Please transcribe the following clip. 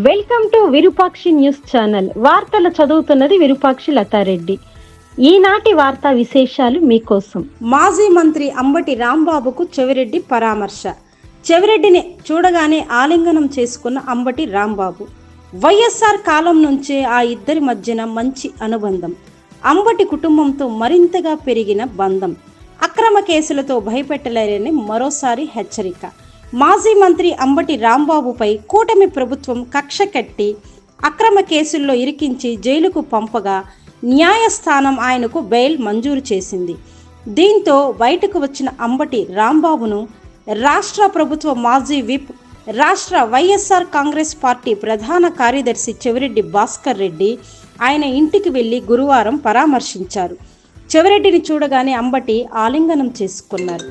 Welcome to Virupakshi news channel. వార్తలు చదువుతున్నది విరూపాక్షి లతారెడ్డి. ఈనాటి వార్తా విశేషాలు మీకోసం. మాజీ మంత్రి అంబటి రాంబాబుకు చెవిరెడ్డి పరామర్శ. చెవిరెడ్డిని చూడగానే ఆలింగనం చేసుకున్న అంబటి రాంబాబు. వైఎస్ఆర్ కాలం నుంచే ఆ ఇద్దరి మధ్యన మంచి అనుబంధం. అంబటి కుటుంబంతో మరింతగా పెరిగిన బంధం. అక్రమ కేసులతో భయపెట్టలేరని మరోసారి హెచ్చరిక. మాజీ మంత్రి అంబటి రాంబాబుపై కూటమి ప్రభుత్వం కక్ష కట్టి అక్రమ కేసుల్లో ఇరికించి జైలుకు పంపగా న్యాయస్థానం ఆయనకు బెయిల్ మంజూరు చేసింది. దీంతో బయటకు వచ్చిన అంబటి రాంబాబును రాష్ట్ర ప్రభుత్వ మాజీ విప్, రాష్ట్ర వైఎస్ఆర్ కాంగ్రెస్ పార్టీ ప్రధాన కార్యదర్శి చెవిరెడ్డి భాస్కర్ రెడ్డి ఆయన ఇంటికి వెళ్లి గురువారం పరామర్శించారు. చెవిరెడ్డిని చూడగానే అంబటి ఆలింగనం చేసుకున్నారు.